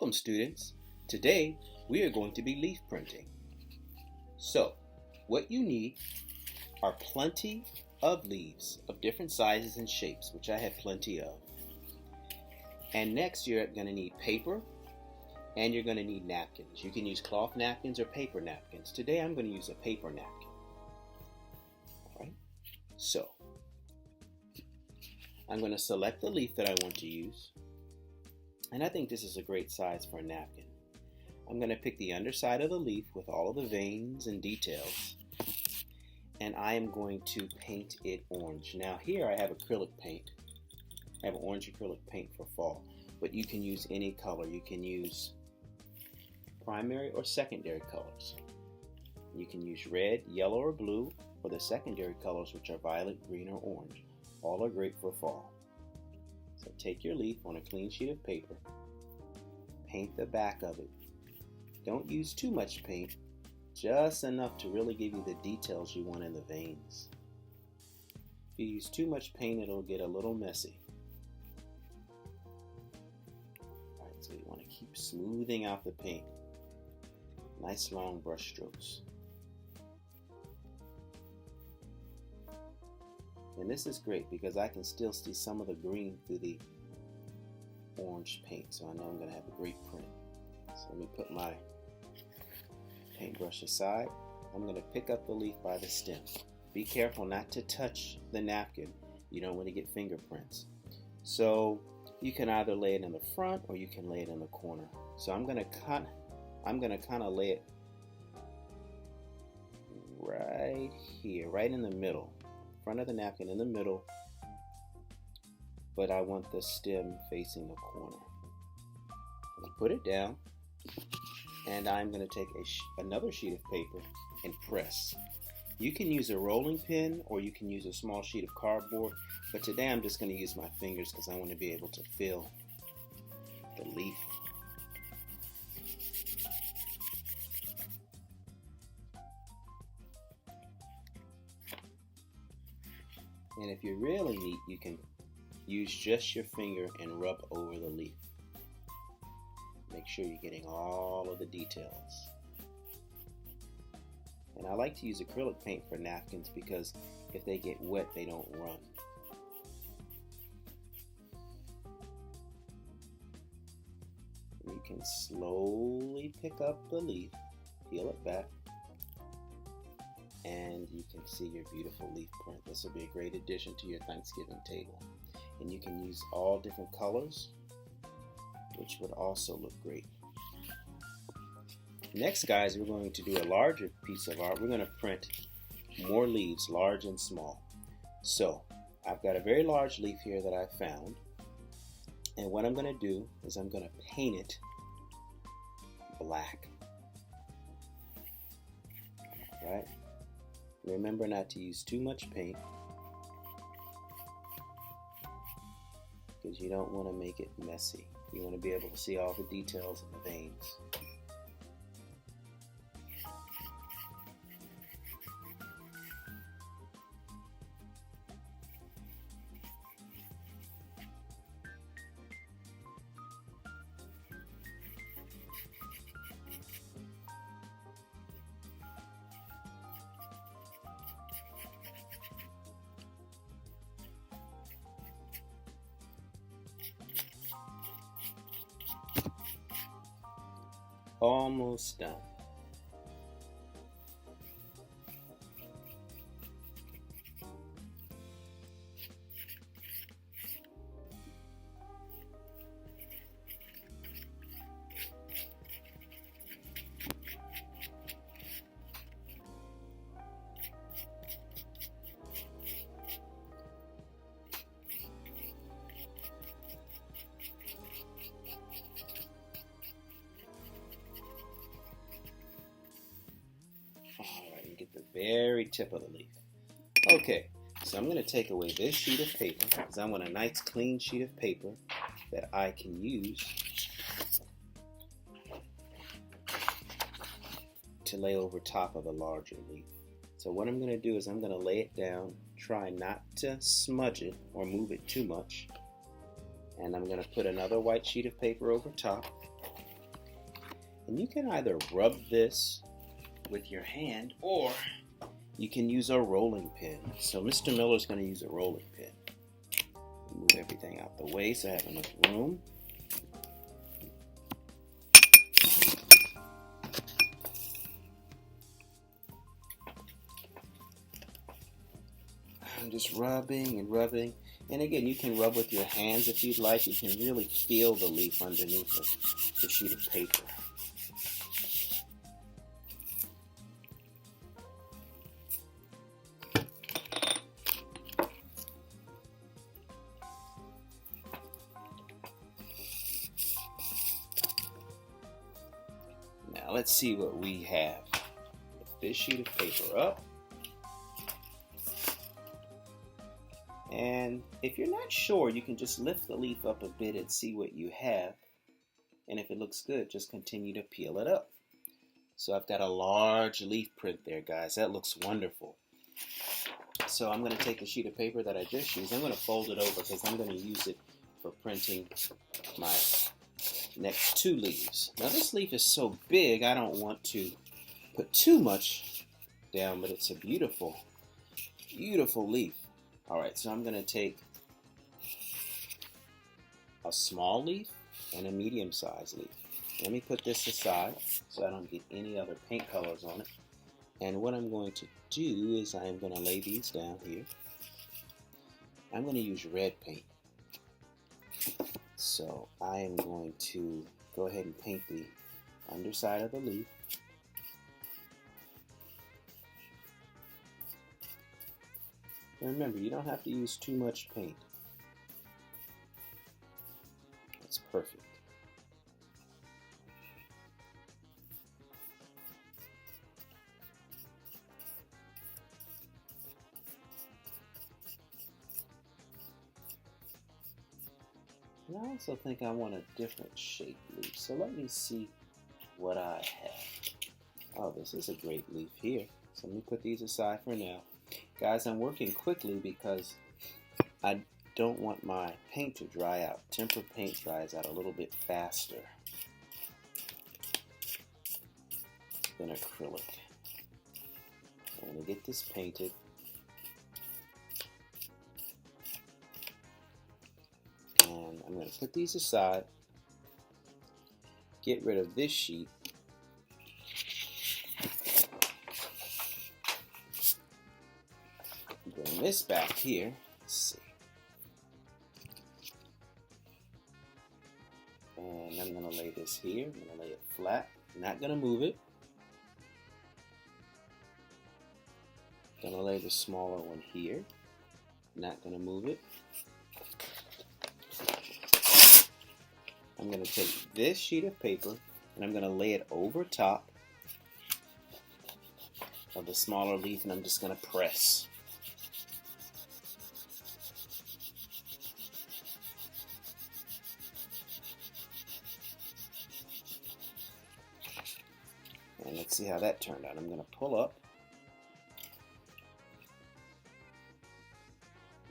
Welcome students. Today we are going to be leaf printing. So what you need are plenty of leaves of different sizes and shapes, which I have plenty of. And next you're going to need paper and you're going to need napkins. You can use cloth napkins or paper napkins. Today I'm going to use a paper napkin. Alright, so I'm going to select the leaf that I want to use. And I think this is a great size for a napkin. I'm going to pick the underside of the leaf with all of the veins and details. And I am going to paint it orange. Now here I have acrylic paint. I have orange acrylic paint for fall. But you can use any color. You can use primary or secondary colors. You can use red, yellow, or blue, or the secondary colors, which are violet, green, or orange. All are great for fall. So take your leaf on a clean sheet of paper, paint the back of it. Don't use too much paint, just enough to really give you the details you want in the veins. If you use too much paint, it'll get a little messy. Alright, so you want to keep smoothing out the paint. Nice long brush strokes. And this is great because I can still see some of the green through the orange paint, so I know I'm going to have a great print. So let me put my paintbrush aside. I'm going to pick up the leaf by the stem. Be careful not to touch the napkin. You don't want to get fingerprints. So you can either lay it in the front or you can lay it in the corner. So I'm going to kind of lay it right here, right in the middle. Front of the napkin in the middle, but I want the stem facing the corner. Put it down, and I'm going to take another sheet of paper and press. You can use a rolling pin or you can use a small sheet of cardboard, but today I'm just going to use my fingers because I want to be able to feel the leaf. And if you're really neat, you can use just your finger and rub over the leaf. Make sure you're getting all of the details. And I like to use acrylic paint for napkins because if they get wet, they don't run. You can slowly pick up the leaf, peel it back, and you can see your beautiful leaf print. This will be a great addition to your Thanksgiving table. And you can use all different colors, which would also look great. Next, guys, we're going to do a larger piece of art. We're going to print more leaves, large and small. So I've got a very large leaf here that I found. And what I'm going to do is I'm going to paint it black. All right. Remember not to use too much paint because you don't want to make it messy. You want to be able to see all the details in the veins. Almost done. Get the very tip of the leaf. Okay, so I'm going to take away this sheet of paper because I want a nice clean sheet of paper that I can use to lay over top of the larger leaf. So what I'm going to do is I'm going to lay it down, try not to smudge it or move it too much, and I'm going to put another white sheet of paper over top. And you can either rub this with your hand or you can use a rolling pin. So Mr. Miller's going to use a rolling pin. Move everything out the way so I have enough room. I'm just rubbing and rubbing. And again, you can rub with your hands if you'd like. You can really feel the leaf underneath the sheet of paper. Now let's see what we have. Lift this sheet of paper up. And if you're not sure, you can just lift the leaf up a bit and see what you have. And if it looks good, just continue to peel it up. So I've got a large leaf print there, guys. That looks wonderful. So I'm going to take the sheet of paper that I just used. I'm going to fold it over because I'm going to use it for printing my next two leaves. Now this leaf is so big, I don't want to put too much down, but it's a beautiful, beautiful leaf. Alright, so I'm going to take a small leaf and a medium-sized leaf. Let me put this aside so I don't get any other paint colors on it. And what I'm going to do is I'm going to lay these down here. I'm going to use red paint. So I am going to go ahead and paint the underside of the leaf. And remember, you don't have to use too much paint. That's perfect. And I also think I want a different shape leaf. So let me see what I have. Oh, this is a great leaf here. So let me put these aside for now. Guys, I'm working quickly because I don't want my paint to dry out. Tempera paint dries out a little bit faster than acrylic. I'm going to get this painted. And I'm going to put these aside. Get rid of this sheet. Bring this back here. Let's see. And I'm going to lay this here. I'm going to lay it flat. Not going to move it. Going to lay the smaller one here. Not going to move it. I'm going to take this sheet of paper and I'm going to lay it over top of the smaller leaf, and I'm just going to press. And let's see how that turned out. I'm going to pull up.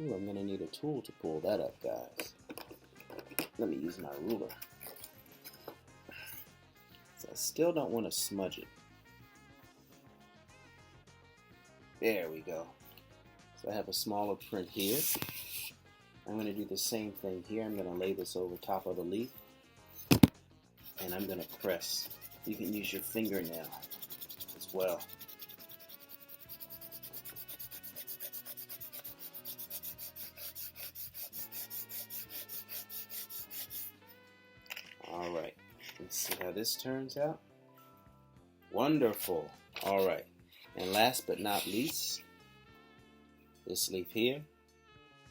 Ooh, I'm going to need a tool to pull that up, guys. Let me use my ruler. So I still don't want to smudge it. There we go. So I have a smaller print here. I'm going to do the same thing here. I'm going to lay this over top of the leaf. And I'm going to press. You can use your fingernail as well. Alright, let's see how this turns out. Wonderful. Alright, and last but not least, this leaf here.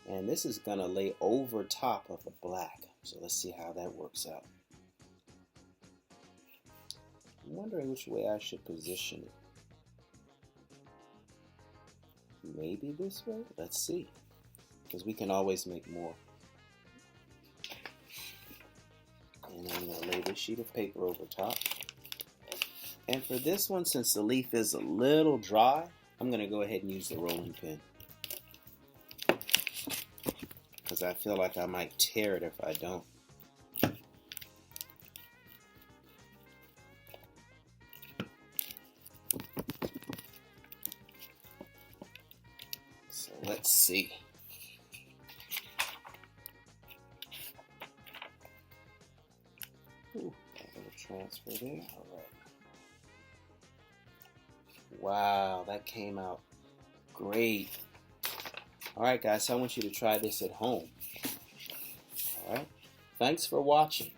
And this is going to lay over top of the black. So let's see how that works out. I'm wondering which way I should position it. Maybe this way? Let's see. Because we can always make more. And I'm going to lay this sheet of paper over top. And for this one, since the leaf is a little dry, I'm going to go ahead and use the rolling pin. Because I feel like I might tear it if I don't. Let's see. Ooh, a little transfer there. All right. Wow, that came out great. All right, guys, so I want you to try this at home. All right. Thanks for watching.